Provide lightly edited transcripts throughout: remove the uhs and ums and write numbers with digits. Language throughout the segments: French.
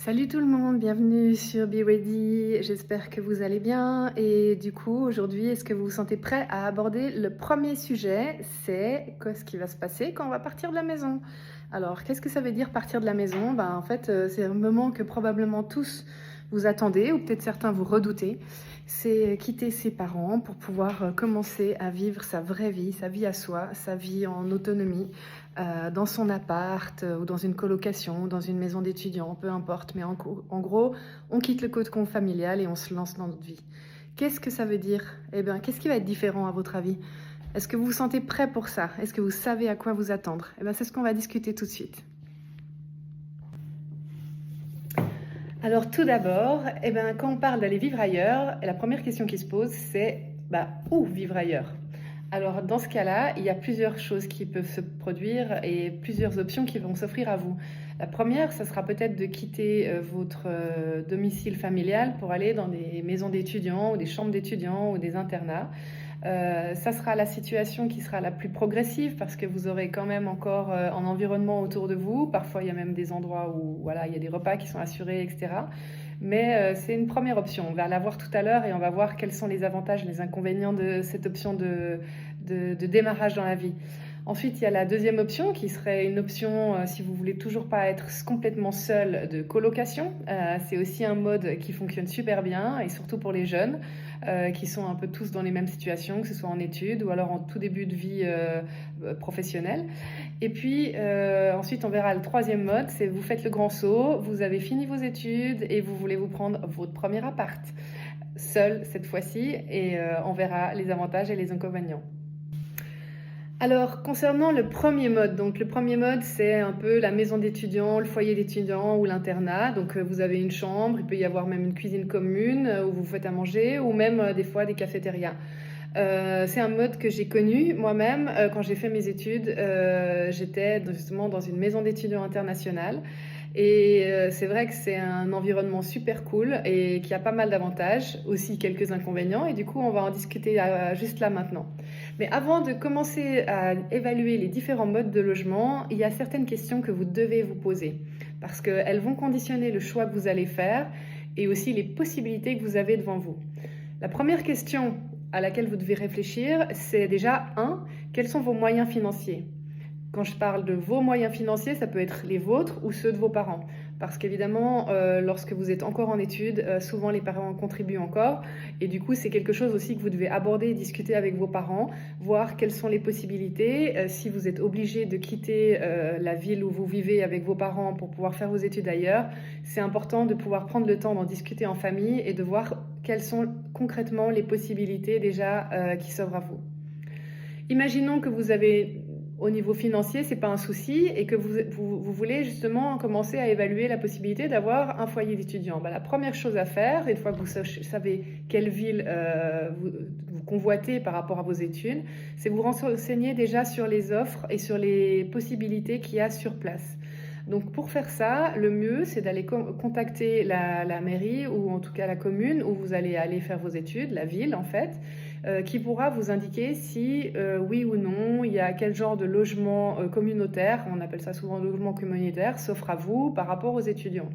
Salut tout le monde, bienvenue sur Be Ready, j'espère que vous allez bien et du coup aujourd'hui est-ce que vous vous sentez prêt à aborder le premier sujet, c'est ce qui va se passer quand on va partir de la maison. Alors qu'est-ce que ça veut dire partir de la maison? En fait c'est un moment que probablement tous vous attendez ou peut-être certains vous redoutez, c'est quitter ses parents pour pouvoir commencer à vivre sa vraie vie, sa vie à soi, sa vie en autonomie. Dans son appart ou dans une colocation, dans une maison d'étudiants, peu importe. Mais en gros, on quitte le cocon familial et on se lance dans notre vie. Qu'est-ce que ça veut dire? Eh bien, qu'est-ce qui va être différent à votre avis? Est-ce que vous vous sentez prêt pour ça? Est-ce que vous savez à quoi vous attendre? Eh bien, c'est ce qu'on va discuter tout de suite. Alors tout d'abord, quand on parle d'aller vivre ailleurs, la première question qui se pose, c'est où vivre ailleurs? Alors dans ce cas-là, il y a plusieurs choses qui peuvent se produire et plusieurs options qui vont s'offrir à vous. La première, ça sera peut-être de quitter votre domicile familial pour aller dans des maisons d'étudiants ou des chambres d'étudiants ou des internats. Ça sera la situation qui sera la plus progressive parce que vous aurez quand même encore un environnement autour de vous. Parfois, il y a même des endroits où voilà, il y a des repas qui sont assurés, etc. Mais c'est une première option. On va la voir tout à l'heure et on va voir quels sont les avantages et les inconvénients de cette option de démarrage dans la vie. Ensuite, il y a la deuxième option qui serait une option, si vous voulez toujours pas être complètement seul, de colocation. C'est aussi un mode qui fonctionne super bien et surtout pour les jeunes qui sont un peu tous dans les mêmes situations, que ce soit en études ou alors en tout début de vie professionnelle. Et puis ensuite, on verra le troisième mode, c'est vous faites le grand saut, vous avez fini vos études et vous voulez vous prendre votre premier appart, seul cette fois-ci, et on verra les avantages et les inconvénients. Alors, concernant le premier mode, donc le premier mode, c'est un peu la maison d'étudiants, le foyer d'étudiants ou l'internat. Donc, vous avez une chambre, il peut y avoir même une cuisine commune où vous faites à manger ou même des fois des cafétérias. C'est un mode que j'ai connu moi-même quand j'ai fait mes études. J'étais justement dans une maison d'étudiants internationale. Et c'est vrai que c'est un environnement super cool et qui a pas mal d'avantages, aussi quelques inconvénients. Et du coup, on va en discuter juste là maintenant. Mais avant de commencer à évaluer les différents modes de logement, il y a certaines questions que vous devez vous poser parce qu'elles vont conditionner le choix que vous allez faire et aussi les possibilités que vous avez devant vous. La première question à laquelle vous devez réfléchir, c'est déjà, quels sont vos moyens financiers? Quand je parle de vos moyens financiers, ça peut être les vôtres ou ceux de vos parents. Parce qu'évidemment, lorsque vous êtes encore en études, souvent les parents contribuent encore. Et du coup, c'est quelque chose aussi que vous devez aborder et discuter avec vos parents, voir quelles sont les possibilités. Si vous êtes obligé de quitter la ville où vous vivez avec vos parents pour pouvoir faire vos études ailleurs, c'est important de pouvoir prendre le temps d'en discuter en famille et de voir quelles sont concrètement les possibilités déjà qui s'offrent à vous. Imaginons que vous avez, au niveau financier, c'est pas un souci et que vous voulez justement commencer à évaluer la possibilité d'avoir un foyer d'étudiants. La première chose à faire, une fois que vous savez quelle ville vous convoitez par rapport à vos études, c'est vous renseigner déjà sur les offres et sur les possibilités qu'il y a sur place. Donc pour faire ça, le mieux, c'est d'aller contacter la mairie ou en tout cas la commune où vous allez aller faire vos études, la ville en fait, qui pourra vous indiquer si oui ou non, il y a quel genre de logement communautaire, on appelle ça souvent logement communautaire, s'offre à vous par rapport aux étudiants.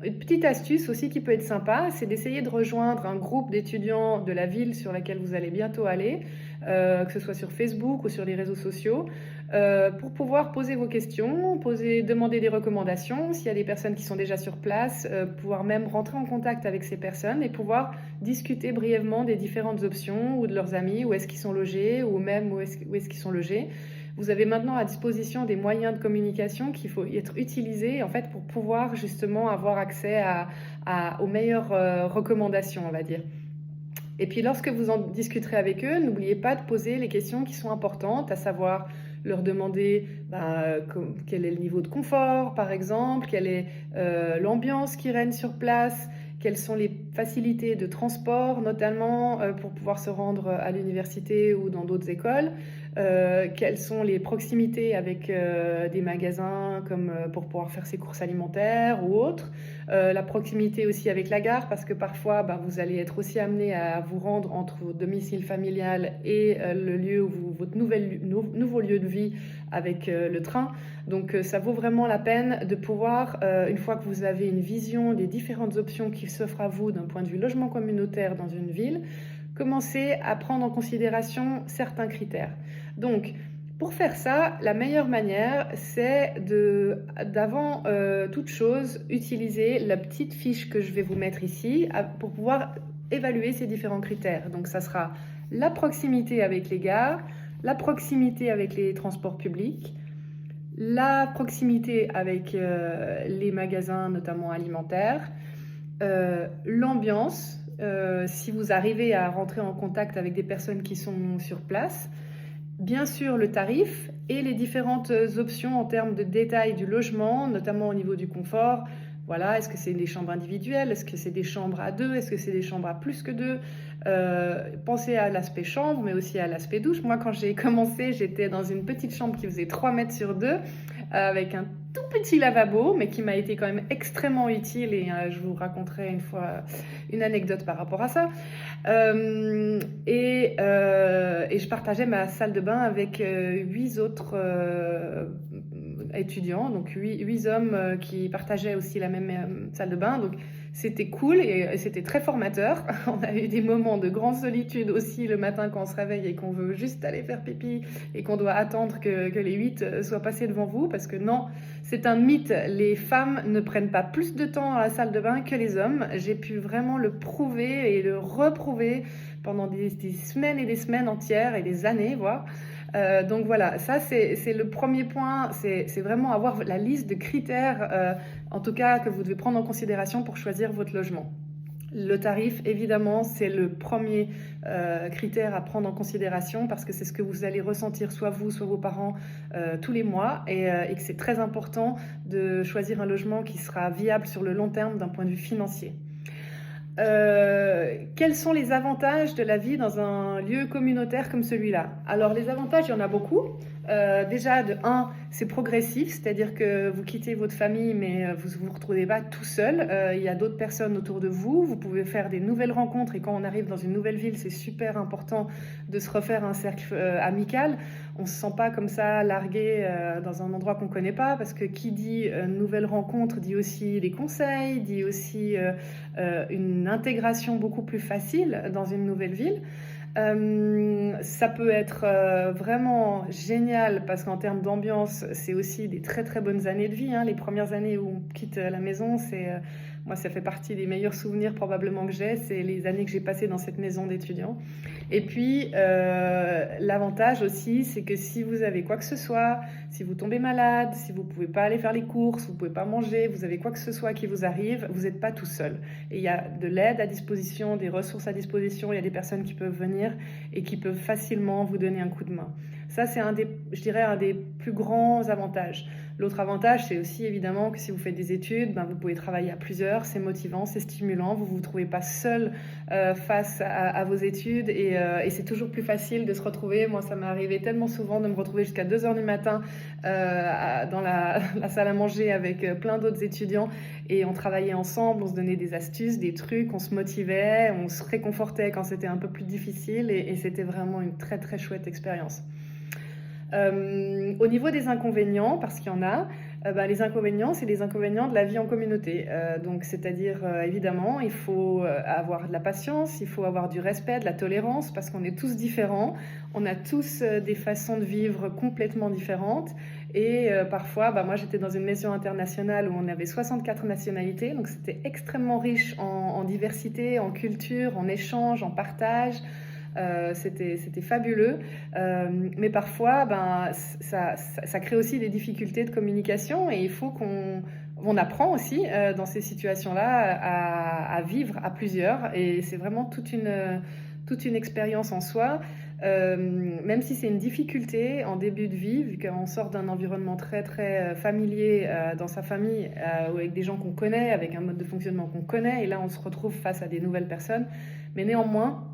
Une petite astuce aussi qui peut être sympa, c'est d'essayer de rejoindre un groupe d'étudiants de la ville sur laquelle vous allez bientôt aller, que ce soit sur Facebook ou sur les réseaux sociaux, pour pouvoir poser vos questions, demander des recommandations, s'il y a des personnes qui sont déjà sur place, pouvoir même rentrer en contact avec ces personnes et pouvoir discuter brièvement des différentes options ou de leurs amis, où est-ce qu'ils sont logés ou même où est-ce qu'ils sont logés. Vous avez maintenant à disposition des moyens de communication qu'il faut être utilisés en fait, pour pouvoir justement avoir accès aux meilleures recommandations, on va dire. Et puis lorsque vous en discuterez avec eux, n'oubliez pas de poser les questions qui sont importantes, à savoir leur demander quel est le niveau de confort, par exemple, quelle est l'ambiance qui règne sur place, quelles sont les facilités de transport, notamment pour pouvoir se rendre à l'université ou dans d'autres écoles. quelles sont les proximités avec des magasins comme pour pouvoir faire ses courses alimentaires ou autres, la proximité aussi avec la gare parce que parfois vous allez être aussi amené à vous rendre entre votre domicile familial et le lieu où votre nouveau lieu de vie avec le train. Donc ça vaut vraiment la peine de pouvoir, une fois que vous avez une vision des différentes options qui s'offrent à vous d'un point de vue logement communautaire dans une ville, commencer à prendre en considération certains critères. Donc, pour faire ça, la meilleure manière, c'est d'avant toute chose, utiliser la petite fiche que je vais vous mettre ici pour pouvoir évaluer ces différents critères. Donc, ça sera la proximité avec les gares, la proximité avec les transports publics, la proximité avec les magasins, notamment alimentaires, l'ambiance, si vous arrivez à rentrer en contact avec des personnes qui sont sur place, bien sûr le tarif et les différentes options en termes de détails du logement, notamment au niveau du confort. Voilà, est-ce que c'est des chambres individuelles? Est-ce que c'est des chambres à deux? Est-ce que c'est des chambres à plus que deux? Pensez à l'aspect chambre, mais aussi à l'aspect douche. Moi, quand j'ai commencé, j'étais dans une petite chambre qui faisait 3 mètres sur 2, avec un tout petit lavabo, mais qui m'a été quand même extrêmement utile et je vous raconterai une fois une anecdote par rapport à ça. Et je partageais ma salle de bain avec 8 autres étudiants, donc 8 hommes qui partageaient aussi la même salle de bain. Donc c'était cool et c'était très formateur. On a eu des moments de grande solitude aussi le matin quand on se réveille et qu'on veut juste aller faire pipi et qu'on doit attendre que les 8 soient passés devant vous, parce que non, c'est un mythe. Les femmes ne prennent pas plus de temps à la salle de bain que les hommes. J'ai pu vraiment le prouver et le reprouver pendant des semaines et des semaines entières et des années, voire. Donc voilà, ça c'est le premier point, c'est vraiment avoir la liste de critères, en tout cas que vous devez prendre en considération pour choisir votre logement. Le tarif, évidemment, c'est le premier critère à prendre en considération parce que c'est ce que vous allez ressentir, soit vous, soit vos parents, tous les mois, et que c'est très important de choisir un logement qui sera viable sur le long terme d'un point de vue financier. Quels sont les avantages de la vie dans un lieu communautaire comme celui-là? Alors les avantages, il y en a beaucoup. Déjà, de 1, c'est progressif, c'est-à-dire que vous quittez votre famille, mais vous ne vous retrouvez pas tout seul. Il y a d'autres personnes autour de vous, vous pouvez faire des nouvelles rencontres, et quand on arrive dans une nouvelle ville, c'est super important de se refaire un cercle amical. On ne se sent pas comme ça largué dans un endroit qu'on ne connaît pas, parce que qui dit nouvelle rencontre dit aussi des conseils, dit aussi une intégration beaucoup plus facile dans une nouvelle ville. Ça peut être vraiment génial parce qu'en termes d'ambiance, c'est aussi des très très bonnes années de vie, hein. Les premières années où on quitte la maison, moi ça fait partie des meilleurs souvenirs probablement que j'ai, c'est les années que j'ai passées dans cette maison d'étudiants. Et puis l'avantage aussi, c'est que si vous avez quoi que ce soit, si vous tombez malade, si vous ne pouvez pas aller faire les courses, vous ne pouvez pas manger, vous avez quoi que ce soit qui vous arrive, vous n'êtes pas tout seul. Et il y a de l'aide à disposition, des ressources à disposition, il y a des personnes qui peuvent venir et qui peuvent facilement vous donner un coup de main. Ça, c'est je dirais, un des plus grands avantages. L'autre avantage, c'est aussi évidemment que si vous faites des études, vous pouvez travailler à plusieurs, c'est motivant, c'est stimulant, vous ne vous trouvez pas seul face à vos études et c'est toujours plus facile de se retrouver. Moi, ça m'est arrivé tellement souvent de me retrouver jusqu'à 2 heures du matin dans la salle à manger avec plein d'autres étudiants et on travaillait ensemble, on se donnait des astuces, des trucs, on se motivait, on se réconfortait quand c'était un peu plus difficile et c'était vraiment une très très chouette expérience. Au niveau des inconvénients, parce qu'il y en a, les inconvénients, c'est les inconvénients de la vie en communauté. Donc, c'est-à-dire, évidemment, il faut avoir de la patience, il faut avoir du respect, de la tolérance, parce qu'on est tous différents, on a tous des façons de vivre complètement différentes. Et parfois, moi j'étais dans une maison internationale où on avait 64 nationalités, donc c'était extrêmement riche en diversité, en culture, en échange, en partage. C'était fabuleux, mais parfois ça crée aussi des difficultés de communication et il faut qu'on apprend aussi dans ces situations-là à vivre à plusieurs et c'est vraiment toute une expérience en soi, même si c'est une difficulté en début de vie vu qu'on sort d'un environnement très très familier dans sa famille ou avec des gens qu'on connaît, avec un mode de fonctionnement qu'on connaît et là on se retrouve face à des nouvelles personnes, mais néanmoins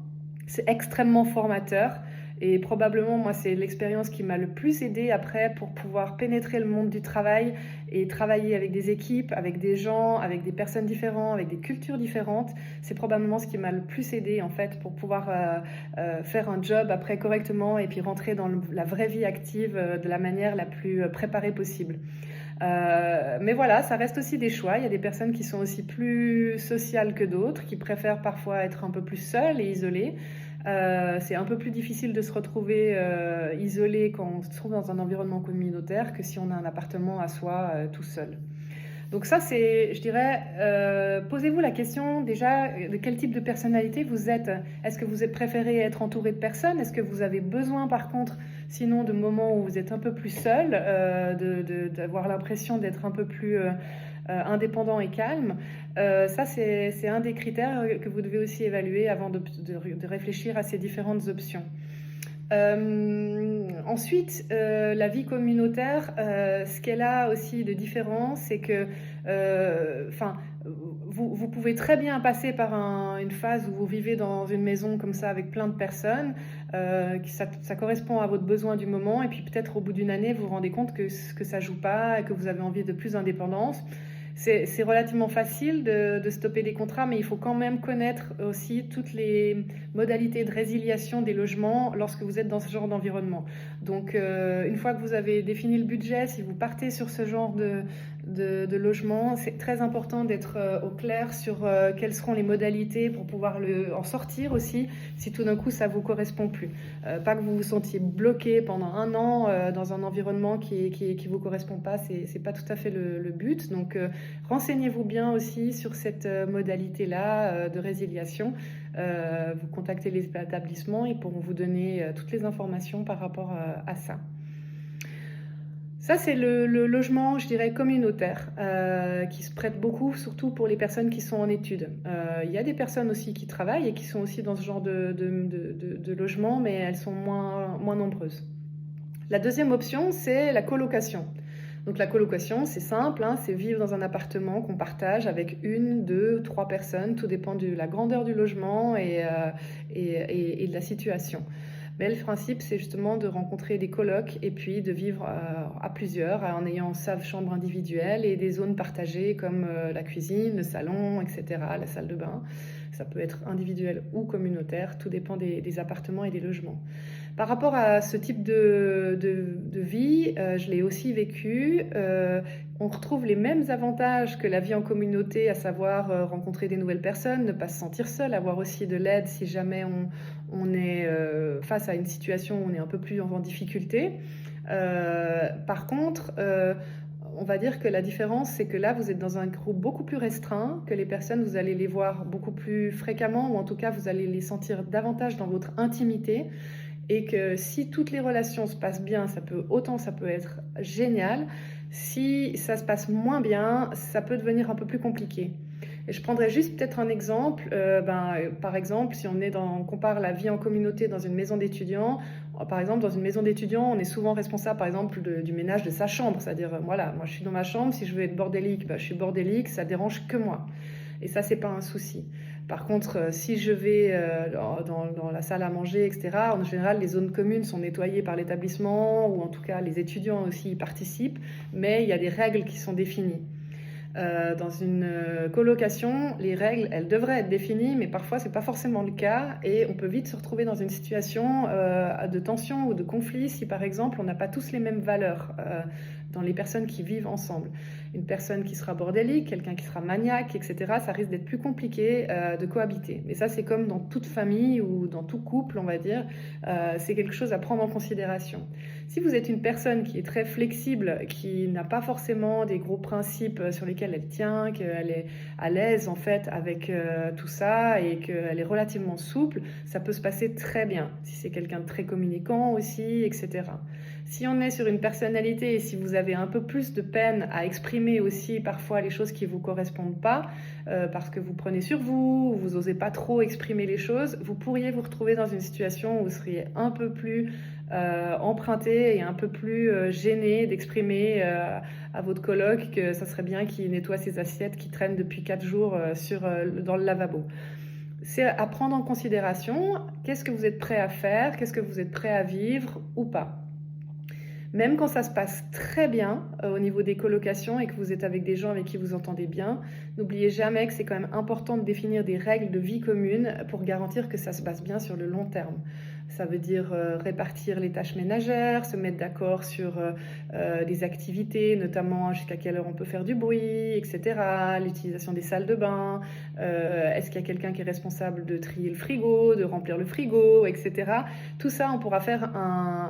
c'est extrêmement formateur Et probablement, moi, c'est l'expérience qui m'a le plus aidée après pour pouvoir pénétrer le monde du travail et travailler avec des équipes, avec des gens, avec des personnes différentes, avec des cultures différentes. C'est probablement ce qui m'a le plus aidée en fait pour pouvoir faire un job après correctement et puis rentrer dans la vraie vie active de la manière la plus préparée possible. Mais voilà, ça reste aussi des choix. Il y a des personnes qui sont aussi plus sociales que d'autres, qui préfèrent parfois être un peu plus seules et isolées. C'est un peu plus difficile de se retrouver isolé quand on se trouve dans un environnement communautaire que si on a un appartement à soi tout seul. Donc ça, c'est, je dirais, posez-vous la question déjà de quel type de personnalité vous êtes. Est-ce que vous préférez être entouré de personnes? Est-ce que vous avez besoin, par contre, sinon de moments où vous êtes un peu plus seul, d'avoir l'impression d'être un peu plus indépendant et calme? Ça, c'est un des critères que vous devez aussi évaluer avant de réfléchir à ces différentes options. Ensuite, la vie communautaire, ce qu'elle a aussi de différent, c'est que vous pouvez très bien passer par une phase où vous vivez dans une maison comme ça avec plein de personnes, ça correspond à votre besoin du moment, et puis peut-être au bout d'une année, vous vous rendez compte que ça joue pas et que vous avez envie de plus d'indépendance. C'est relativement facile de stopper des contrats, mais il faut quand même connaître aussi toutes les modalités de résiliation des logements lorsque vous êtes dans ce genre d'environnement. Donc, une fois que vous avez défini le budget, si vous partez sur ce genre de logement, c'est très important d'être au clair sur quelles seront les modalités pour pouvoir en sortir aussi, si tout d'un coup ça ne vous correspond plus. Pas que vous vous sentiez bloqué pendant un an dans un environnement qui vous correspond pas, c'est pas tout à fait le but. Donc, renseignez-vous bien aussi sur cette modalité-là de résiliation. Vous contactez les établissements, ils pourront vous donner toutes les informations par rapport à ça. Ça, c'est le logement, je dirais, communautaire, qui se prête beaucoup, surtout pour les personnes qui sont en études. Il y a des personnes aussi qui travaillent et qui sont aussi dans ce genre de logement, mais elles sont moins nombreuses. La deuxième option, c'est la colocation. Donc la colocation, c'est simple, hein, c'est vivre dans un appartement qu'on partage avec 1, 2, 3 personnes, tout dépend de la grandeur du logement et de la situation. Mais le principe, c'est justement de rencontrer des colocs et puis de vivre à plusieurs en ayant sa chambre individuelle et des zones partagées comme la cuisine, le salon, etc., la salle de bain. Ça peut être individuel ou communautaire, tout dépend des appartements et des logements. Par rapport à ce type de vie, je l'ai aussi vécu. On retrouve les mêmes avantages que la vie en communauté, à savoir rencontrer des nouvelles personnes, ne pas se sentir seul, avoir aussi de l'aide si jamais on est face à une situation où on est un peu plus en difficulté. Par contre, on va dire que la différence, c'est que là, vous êtes dans un groupe beaucoup plus restreint, que les personnes, vous allez les voir beaucoup plus fréquemment, ou en tout cas, vous allez les sentir davantage dans votre intimité. Et que si toutes les relations se passent bien, ça peut être génial. Si ça se passe moins bien, ça peut devenir un peu plus compliqué. Et je prendrais juste peut-être un exemple. Par exemple, si on compare la vie en communauté dans une maison d'étudiants, par exemple, dans une maison d'étudiants, on est souvent responsable, par exemple, du ménage de sa chambre. C'est-à-dire, voilà, moi je suis dans ma chambre, si je veux être bordélique, je suis bordélique, ça dérange que moi. Et ça, c'est pas un souci. Par contre, si je vais dans la salle à manger, etc., en général, les zones communes sont nettoyées par l'établissement, ou en tout cas, les étudiants aussi y participent, mais il y a des règles qui sont définies. Dans une colocation, les règles, elles devraient être définies, mais parfois, c'est pas forcément le cas, et on peut vite se retrouver dans une situation de tension ou de conflit si, par exemple, on n'a pas tous les mêmes valeurs dans les personnes qui vivent ensemble. Une personne qui sera bordélique, quelqu'un qui sera maniaque, etc., ça risque d'être plus compliqué de cohabiter. Mais ça, c'est comme dans toute famille ou dans tout couple, on va dire, c'est quelque chose à prendre en considération. Si vous êtes une personne qui est très flexible, qui n'a pas forcément des gros principes sur lesquels elle tient, qu'elle est à l'aise en fait avec tout ça et qu'elle est relativement souple, ça peut se passer très bien. Si c'est quelqu'un de très communicant aussi, etc. Si on est sur une personnalité et si vous avez un peu plus de peine à exprimer aussi parfois les choses qui ne vous correspondent pas, parce que vous prenez sur vous, vous n'osez pas trop exprimer les choses, vous pourriez vous retrouver dans une situation où vous seriez un peu plus emprunté et un peu plus gêné d'exprimer à votre coloc que ça serait bien qu'il nettoie ses assiettes qui traînent depuis 4 jours dans le lavabo. c'est à prendre en considération. Qu'est-ce que vous êtes prêt à faire? Qu'est-ce que vous êtes prêt à vivre ou pas? Même quand ça se passe très bien au niveau des colocations et que vous êtes avec des gens avec qui vous entendez bien, n'oubliez jamais que c'est quand même important de définir des règles de vie commune pour garantir que ça se passe bien sur le long terme. Ça veut dire répartir les tâches ménagères, se mettre d'accord sur des activités, notamment jusqu'à quelle heure on peut faire du bruit, etc. L'utilisation des salles de bain, est-ce qu'il y a quelqu'un qui est responsable de trier le frigo, de remplir le frigo, etc. Tout ça, on pourra faire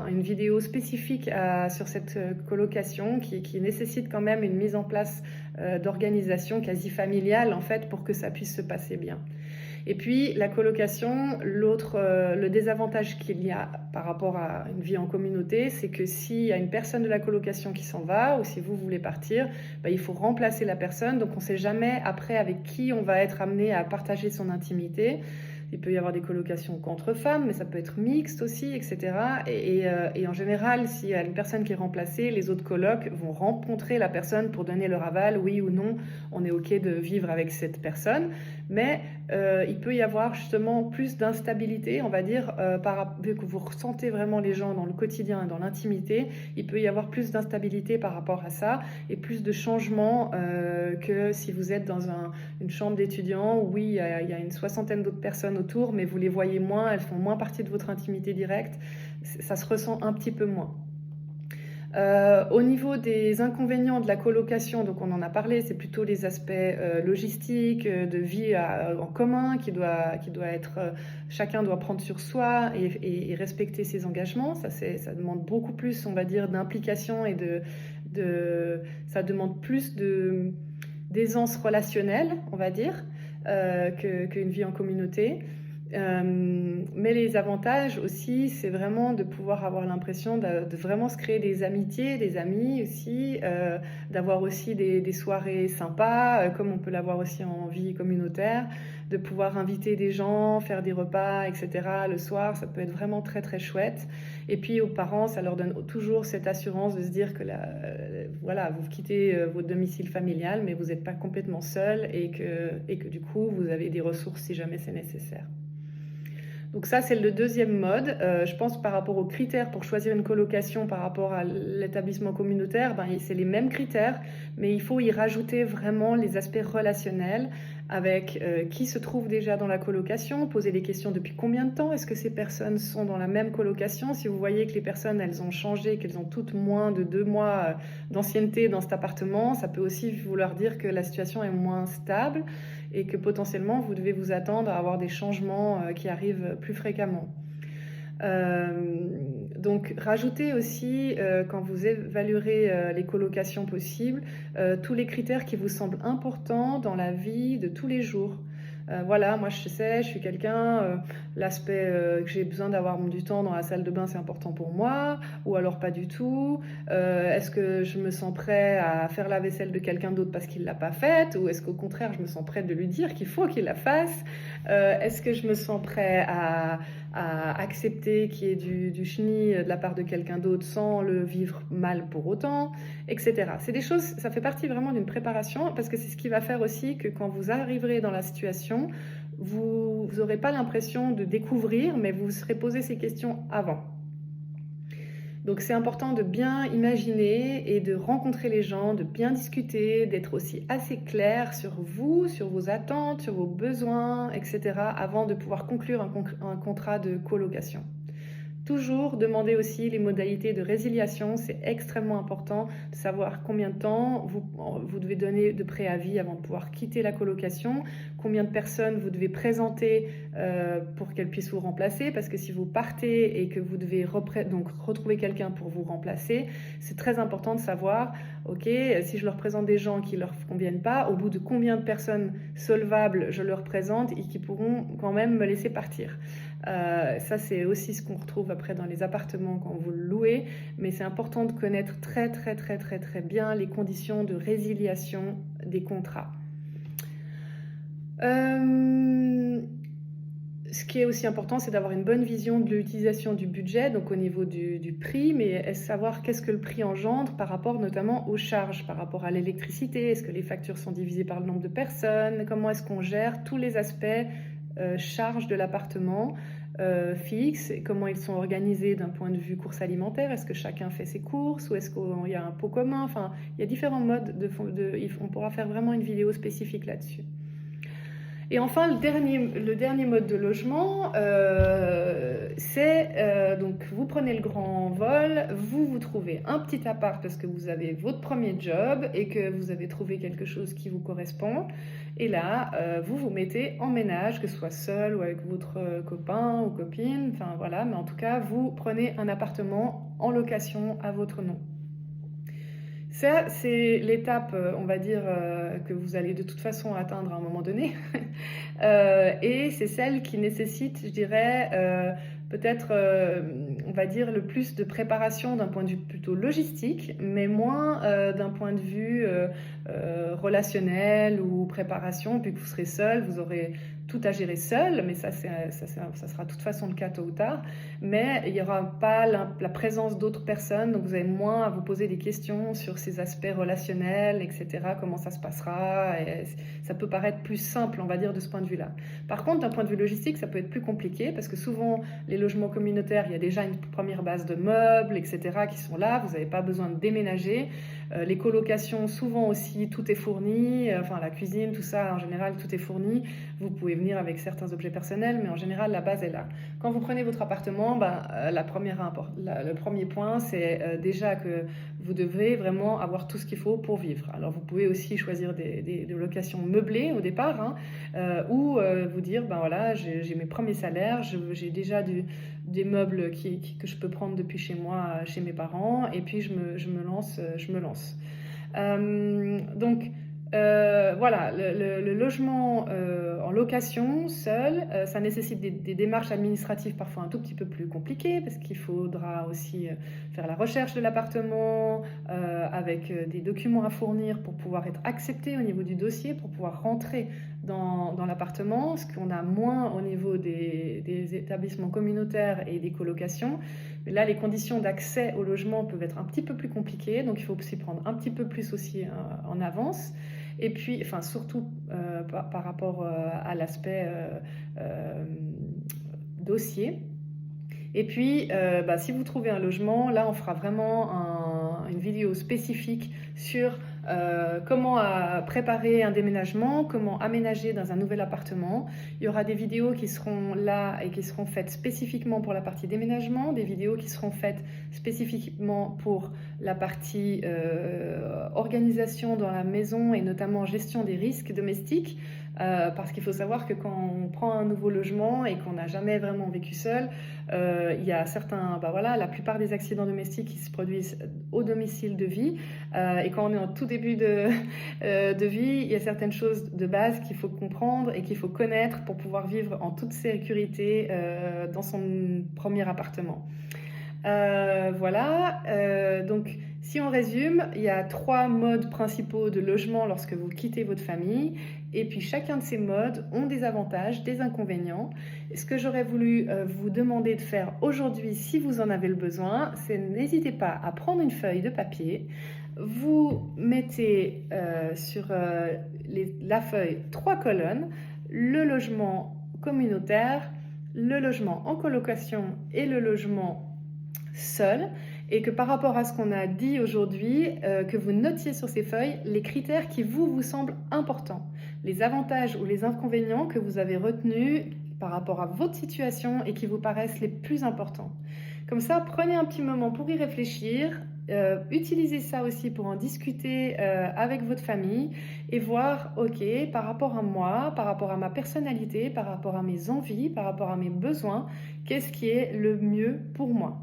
une vidéo spécifique sur cette colocation qui nécessite quand même une mise en place d'organisation quasi familiale en fait pour que ça puisse se passer bien. Et puis la colocation, le désavantage qu'il y a par rapport à une vie en communauté, c'est que s'il y a une personne de la colocation qui s'en va ou si vous voulez partir, il faut remplacer la personne. Donc on ne sait jamais après avec qui on va être amené à partager son intimité. Il peut y avoir des colocations qu'entre femmes, mais ça peut être mixte aussi, etc. Et en général, s'il y a une personne qui est remplacée, les autres colocs vont rencontrer la personne pour donner leur aval, oui ou non, on est OK de vivre avec cette personne. Mais il peut y avoir justement plus d'instabilité, on va dire, vu que vous ressentez vraiment les gens dans le quotidien et dans l'intimité, il peut y avoir plus d'instabilité par rapport à ça et plus de changements que si vous êtes dans une chambre d'étudiants où oui, il y a une soixantaine d'autres personnes autour, mais vous les voyez moins, elles font moins partie de votre intimité directe, ça se ressent un petit peu moins. Au niveau des inconvénients de la colocation, donc on en a parlé, c'est plutôt les aspects logistiques, de vie en commun qui doit être, chacun doit prendre sur soi et respecter ses engagements. Ça demande beaucoup plus, on va dire, d'implication et ça demande plus d'aisance relationnelle, on va dire, qu'une vie en communauté. Mais les avantages aussi, c'est vraiment de pouvoir avoir l'impression de vraiment se créer des amitiés, des amis aussi, d'avoir aussi des soirées sympas, comme on peut l'avoir aussi en vie communautaire, de pouvoir inviter des gens, faire des repas, etc. le soir, ça peut être vraiment très très chouette. Et puis aux parents, ça leur donne toujours cette assurance de se dire que voilà, vous quittez votre domicile familial, mais vous n'êtes pas complètement seul et que du coup, vous avez des ressources si jamais c'est nécessaire. Donc ça, c'est le deuxième mode. Je pense par rapport aux critères pour choisir une colocation par rapport à l'établissement communautaire, c'est les mêmes critères, mais il faut y rajouter vraiment les aspects relationnels avec qui se trouve déjà dans la colocation, poser les questions depuis combien de temps est-ce que ces personnes sont dans la même colocation. Si vous voyez que les personnes, elles ont changé, qu'elles ont toutes moins de 2 mois d'ancienneté dans cet appartement, ça peut aussi vouloir dire que la situation est moins stable et que potentiellement vous devez vous attendre à avoir des changements qui arrivent plus fréquemment. Donc rajoutez aussi, quand vous évaluerez les colocations possibles, tous les critères qui vous semblent importants dans la vie de tous les jours. Voilà, moi je sais, je suis quelqu'un, l'aspect que j'ai besoin d'avoir du temps dans la salle de bain, c'est important pour moi, ou alors pas du tout. Est-ce que je me sens prêt à faire la vaisselle de quelqu'un d'autre parce qu'il ne l'a pas faite, ou est-ce qu'au contraire je me sens prête de lui dire qu'il faut qu'il la fasse? Est-ce que je me sens prêt à accepter qu'il y ait du chenille de la part de quelqu'un d'autre sans le vivre mal pour autant, etc. C'est des choses, ça fait partie vraiment d'une préparation parce que c'est ce qui va faire aussi que quand vous arriverez dans la situation, vous n'aurez pas l'impression de découvrir, mais vous vous serez posé ces questions avant. Donc c'est important de bien imaginer et de rencontrer les gens, de bien discuter, d'être aussi assez clair sur vous, sur vos attentes, sur vos besoins, etc. avant de pouvoir conclure un contrat de colocation. Toujours demander aussi les modalités de résiliation, c'est extrêmement important de savoir combien de temps vous devez donner de préavis avant de pouvoir quitter la colocation, combien de personnes vous devez présenter pour qu'elles puissent vous remplacer, parce que si vous partez et que vous devez donc retrouver quelqu'un pour vous remplacer, c'est très important de savoir, ok, si je leur présente des gens qui ne leur conviennent pas, au bout de combien de personnes solvables je leur présente et qui pourront quand même me laisser partir. Ça, c'est aussi ce qu'on retrouve après dans les appartements quand vous le louez, mais c'est important de connaître très bien les conditions de résiliation des contrats. Ce qui est aussi important, c'est d'avoir une bonne vision de l'utilisation du budget, donc au niveau du prix, mais savoir qu'est-ce que le prix engendre par rapport notamment aux charges, par rapport à l'électricité, est-ce que les factures sont divisées par le nombre de personnes, comment est-ce qu'on gère tous les aspects charges de l'appartement fixes, et comment ils sont organisés d'un point de vue courses alimentaires. Est-ce que chacun fait ses courses ou est-ce qu'il y a un pot commun? Enfin, il y a différents modes on pourra faire vraiment une vidéo spécifique là-dessus. Et enfin, le dernier mode de logement, c'est donc vous prenez le grand vol, vous trouvez un petit appart parce que vous avez votre premier job et que vous avez trouvé quelque chose qui vous correspond. Et là, vous vous mettez en ménage, que ce soit seul ou avec votre copain ou copine, enfin voilà, mais en tout cas, vous prenez un appartement en location à votre nom. Ça, c'est l'étape, on va dire, que vous allez de toute façon atteindre à un moment donné. Et c'est celle qui nécessite, je dirais, peut-être, on va dire, le plus de préparation d'un point de vue plutôt logistique, mais moins d'un point de vue relationnel ou préparation, puis que vous serez seul, vous aurez tout à gérer seul, mais ça sera de toute façon le cas tôt ou tard, mais il n'y aura pas la présence d'autres personnes, donc vous avez moins à vous poser des questions sur ces aspects relationnels, etc., comment ça se passera, et ça peut paraître plus simple, on va dire, de ce point de vue-là. Par contre, d'un point de vue logistique, ça peut être plus compliqué, parce que souvent, les logements communautaires, il y a déjà une première base de meubles, etc., qui sont là, vous n'avez pas besoin de déménager. Les colocations, souvent aussi, tout est fourni, enfin la cuisine, tout ça, en général, tout est fourni. Vous pouvez venir avec certains objets personnels, mais en général, la base est là. Quand vous prenez votre appartement, le premier point, c'est déjà que vous devez vraiment avoir tout ce qu'il faut pour vivre. Alors, vous pouvez aussi choisir des locations meublées au départ, hein, ou vous dire, ben voilà, j'ai mes premiers salaires, j'ai déjà des meubles que je peux prendre depuis chez moi, chez mes parents, et puis je me lance. Donc, voilà, le logement en location seul, ça nécessite des démarches administratives parfois un tout petit peu plus compliquées parce qu'il faudra aussi faire la recherche de l'appartement avec des documents à fournir pour pouvoir être accepté au niveau du dossier, pour pouvoir rentrer dans l'appartement, ce qu'on a moins au niveau des établissements communautaires et des colocations. Mais là, les conditions d'accès au logement peuvent être un petit peu plus compliquées, donc il faut s'y prendre un petit peu plus aussi en avance. Et puis, enfin, surtout par rapport à l'aspect dossier. Et puis, si vous trouvez un logement, là, on fera vraiment une vidéo spécifique sur comment préparer un déménagement, comment aménager dans un nouvel appartement. Il y aura des vidéos qui seront là et qui seront faites spécifiquement pour la partie déménagement, des vidéos qui seront faites spécifiquement pour la partie organisation dans la maison et notamment gestion des risques domestiques. Parce qu'il faut savoir que quand on prend un nouveau logement et qu'on n'a jamais vraiment vécu seul, il y a certains, la plupart des accidents domestiques qui se produisent au domicile de vie. Et quand on est en tout début de vie, il y a certaines choses de base qu'il faut comprendre et qu'il faut connaître pour pouvoir vivre en toute sécurité dans son premier appartement. Donc si on résume, il y a 3 modes principaux de logement lorsque vous quittez votre famille, et puis chacun de ces modes ont des avantages, des inconvénients. Et ce que j'aurais voulu vous demander de faire aujourd'hui, si vous en avez le besoin, c'est n'hésitez pas à prendre une feuille de papier, vous mettez sur la feuille 3 colonnes, le logement communautaire, le logement en colocation et le logement seul, et que par rapport à ce qu'on a dit aujourd'hui, que vous notiez sur ces feuilles les critères qui vous semblent importants, les avantages ou les inconvénients que vous avez retenus par rapport à votre situation et qui vous paraissent les plus importants. Comme ça, prenez un petit moment pour y réfléchir, utilisez ça aussi pour en discuter avec votre famille et voir, ok, par rapport à moi, par rapport à ma personnalité, par rapport à mes envies, par rapport à mes besoins, qu'est-ce qui est le mieux pour moi?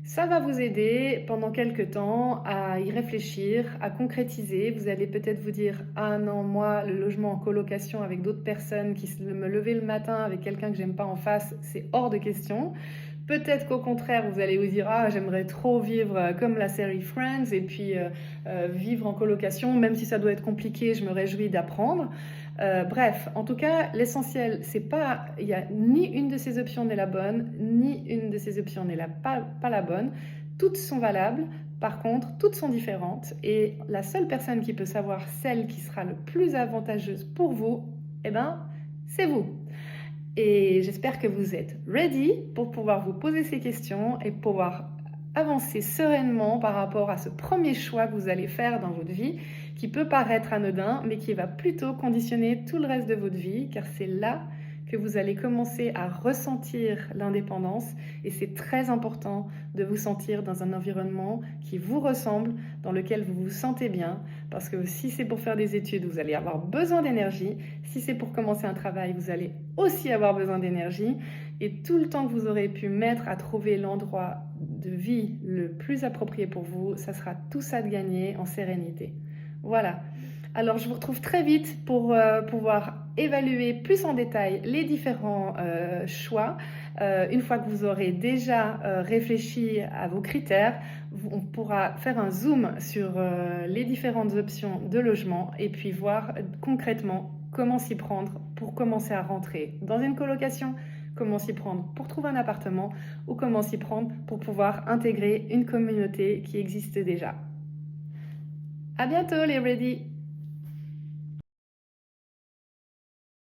Ça va vous aider pendant quelques temps à y réfléchir, à concrétiser. Vous allez peut-être vous dire « Ah non, moi, le logement en colocation avec d'autres personnes, me lever le matin avec quelqu'un que j'aime pas en face, c'est hors de question ». Peut-être qu'au contraire, vous allez vous dire « Ah, j'aimerais trop vivre comme la série Friends et puis vivre en colocation, même si ça doit être compliqué, je me réjouis d'apprendre ». Bref, en tout cas, l'essentiel, c'est pas, il y a ni une de ces options n'est la bonne, ni une de ces options n'est pas la bonne. Toutes sont valables, par contre, toutes sont différentes. Et la seule personne qui peut savoir celle qui sera le plus avantageuse pour vous, c'est vous. Et j'espère que vous êtes ready pour pouvoir vous poser ces questions et pouvoir avancer sereinement par rapport à ce premier choix que vous allez faire dans votre vie, qui peut paraître anodin, mais qui va plutôt conditionner tout le reste de votre vie, car c'est là que vous allez commencer à ressentir l'indépendance, et c'est très important de vous sentir dans un environnement qui vous ressemble, dans lequel vous vous sentez bien, parce que si c'est pour faire des études, vous allez avoir besoin d'énergie, si c'est pour commencer un travail, vous allez aussi avoir besoin d'énergie, et tout le temps que vous aurez pu mettre à trouver l'endroit de vie le plus approprié pour vous, ça sera tout ça de gagner en sérénité. Voilà. Alors, je vous retrouve très vite pour pouvoir évaluer plus en détail les différents choix. Une fois que vous aurez déjà réfléchi à vos critères, on pourra faire un zoom sur les différentes options de logement et puis voir concrètement comment s'y prendre pour commencer à rentrer dans une colocation, comment s'y prendre pour trouver un appartement ou comment s'y prendre pour pouvoir intégrer une communauté qui existe déjà. À bientôt les Ready!